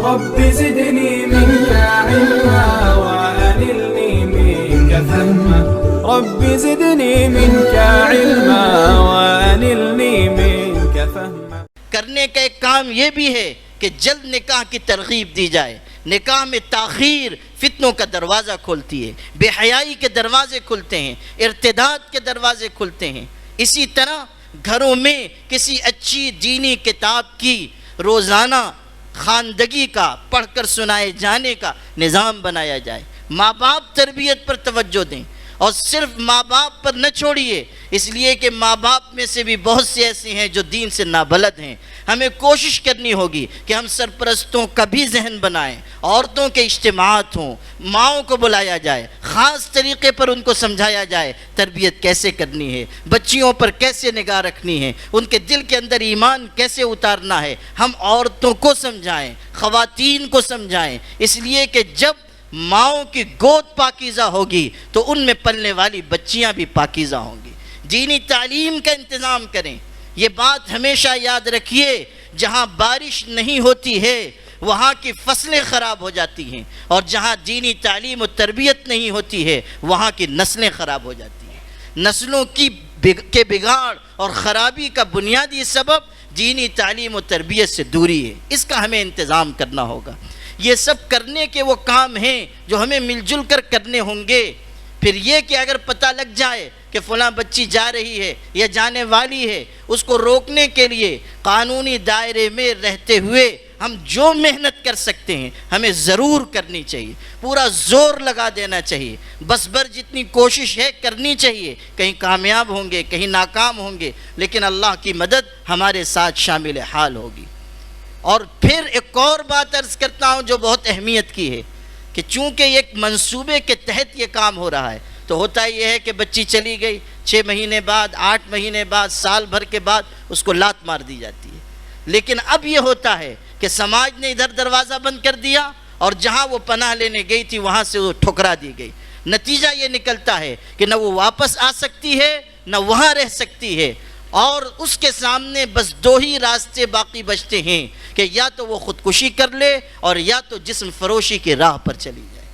رب زدني منك علما وأنلني منك فهما رب زدني منك علما وأنلني منك فهما۔ کرنے کا ایک کام یہ بھی ہے کہ جلد نکاح کی ترغیب دی جائے۔ نکاح میں تاخیر فتنوں کا دروازہ کھولتی ہے، بے حیائی کے دروازے کھلتے ہیں، ارتداد کے دروازے کھلتے ہیں۔ اسی طرح گھروں میں کسی اچھی دینی کتاب کی روزانہ خواندگی کا پڑھ کر سنائے جانے کا نظام بنایا جائے۔ ماں باپ تربیت پر توجہ دیں، اور صرف ماں باپ پر نہ چھوڑیے، اس لیے کہ ماں باپ میں سے بھی بہت سے ایسے ہیں جو دین سے نابلد ہیں۔ ہمیں کوشش کرنی ہوگی کہ ہم سرپرستوں کا بھی ذہن بنائیں، عورتوں کے اجتماعات ہوں، ماؤں کو بلایا جائے، خاص طریقے پر ان کو سمجھایا جائے تربیت کیسے کرنی ہے، بچیوں پر کیسے نگاہ رکھنی ہے، ان کے دل کے اندر ایمان کیسے اتارنا ہے۔ ہم عورتوں کو سمجھائیں، خواتین کو سمجھائیں، اس لیے کہ جب ماؤں کی گود پاکیزہ ہوگی تو ان میں پلنے والی بچیاں بھی پاکیزہ ہوں گی۔ دینی تعلیم کا انتظام کریں۔ یہ بات ہمیشہ یاد رکھیے، جہاں بارش نہیں ہوتی ہے وہاں کی فصلیں خراب ہو جاتی ہیں، اور جہاں دینی تعلیم و تربیت نہیں ہوتی ہے وہاں کی نسلیں خراب ہو جاتی ہیں۔ نسلوں کے بگاڑ اور خرابی کا بنیادی سبب دینی تعلیم و تربیت سے دوری ہے۔ اس کا ہمیں انتظام کرنا ہوگا۔ یہ سب کرنے کے وہ کام ہیں جو ہمیں مل جل کر کرنے ہوں گے۔ پھر یہ کہ اگر پتہ لگ جائے کہ فلاں بچی جا رہی ہے یا جانے والی ہے، اس کو روکنے کے لیے قانونی دائرے میں رہتے ہوئے ہم جو محنت کر سکتے ہیں ہمیں ضرور کرنی چاہیے، پورا زور لگا دینا چاہیے، بس بر جتنی کوشش ہے کرنی چاہیے۔ کہیں کامیاب ہوں گے، کہیں ناکام ہوں گے، لیکن اللہ کی مدد ہمارے ساتھ شامل حال ہوگی۔ اور پھر ایک اور بات عرض کرتا ہوں جو بہت اہمیت کی ہے، کہ چونکہ ایک منصوبے کے تحت یہ کام ہو رہا ہے، تو ہوتا یہ ہے کہ بچی چلی گئی، 6 مہینے بعد، 8 مہینے بعد، سال بھر کے بعد اس کو لات مار دی جاتی ہے۔ لیکن اب یہ ہوتا ہے کہ سماج نے ادھر دروازہ بند کر دیا، اور جہاں وہ پناہ لینے گئی تھی وہاں سے وہ ٹھکرا دی گئی۔ نتیجہ یہ نکلتا ہے کہ نہ وہ واپس آ سکتی ہے نہ وہاں رہ سکتی ہے، اور اس کے سامنے بس 2 ہی راستے باقی بچتے ہیں کہ یا تو وہ خودکشی کر لے اور یا تو جسم فروشی کی راہ پر چلی جائے۔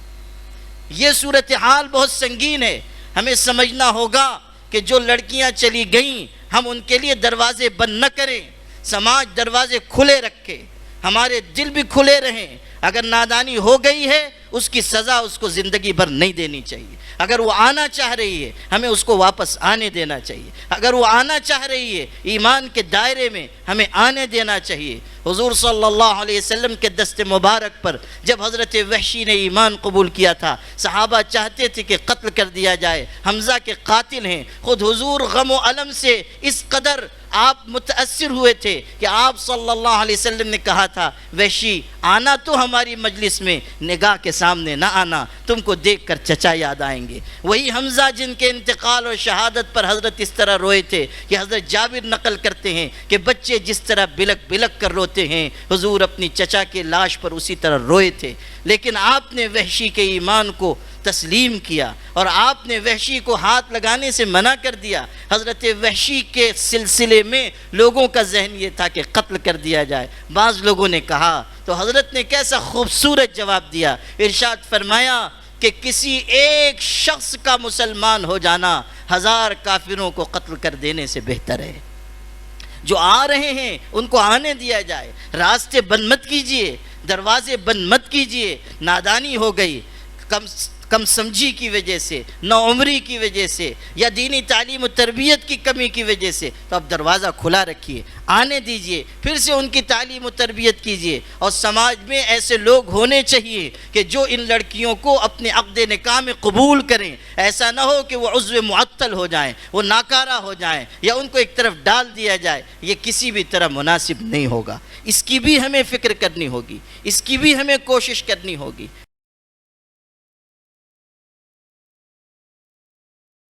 یہ صورتحال بہت سنگین ہے۔ ہمیں سمجھنا ہوگا کہ جو لڑکیاں چلی گئیں ہم ان کے لیے دروازے بند نہ کریں، سماج دروازے کھلے رکھے، ہمارے دل بھی کھلے رہیں۔ اگر نادانی ہو گئی ہے اس کی سزا اس کو زندگی بھر نہیں دینی چاہیے۔ اگر وہ آنا چاہ رہی ہے ہمیں اس کو واپس آنے دینا چاہیے۔ اگر وہ آنا چاہ رہی ہے ایمان کے دائرے میں ہمیں آنے دینا چاہیے۔ حضور صلی اللہ علیہ وسلم کے دست مبارک پر جب حضرت وحشی نے ایمان قبول کیا تھا، صحابہ چاہتے تھے کہ قتل کر دیا جائے، حمزہ کے قاتل ہیں۔ خود حضور غم و الم سے اس قدر آپ متاثر ہوئے تھے کہ آپ صلی اللہ علیہ وسلم نے کہا تھا، وحشی آنا تو ہماری مجلس میں، نگاہ کے سامنے نہ آنا، تم کو دیکھ کر چچا یاد آئیں گے۔ وہی حمزہ جن کے انتقال اور شہادت پر حضرت اس طرح روئے تھے کہ حضرت جابر نقل کرتے ہیں کہ بچے جس طرح بلک بلک کر روتے ہیں، حضور اپنی چچا کے لاش پر اسی طرح روئے تھے۔ لیکن آپ نے وحشی کے ایمان کو تسلیم کیا اور آپ نے وحشی کو ہاتھ لگانے سے منع کر دیا۔ حضرت وحشی کے سلسلے میں لوگوں کا ذہن یہ تھا کہ قتل کر دیا جائے۔ بعض لوگوں نے کہا تو حضرت نے کیسا خوبصورت جواب دیا، ارشاد فرمایا کہ کسی ایک شخص کا مسلمان ہو جانا 1000 کافروں کو قتل کر دینے سے بہتر ہے۔ جو آ رہے ہیں ان کو آنے دیا جائے، راستے بند مت کیجئے، دروازے بند مت کیجئے۔ نادانی ہو گئی، کم سمجھی کی وجہ سے، ناعمری کی وجہ سے، یا دینی تعلیم و تربیت کی کمی کی وجہ سے، تو اب دروازہ کھلا رکھیے، آنے دیجئے، پھر سے ان کی تعلیم و تربیت کیجئے۔ اور سماج میں ایسے لوگ ہونے چاہیے کہ جو ان لڑکیوں کو اپنے عقد نکاح میں قبول کریں۔ ایسا نہ ہو کہ وہ عضو معطل ہو جائیں، وہ ناکارہ ہو جائیں، یا ان کو ایک طرف ڈال دیا جائے۔ یہ کسی بھی طرح مناسب نہیں ہوگا۔ اس کی بھی ہمیں فکر کرنی ہوگی، اس کی بھی ہمیں کوشش کرنی ہوگی۔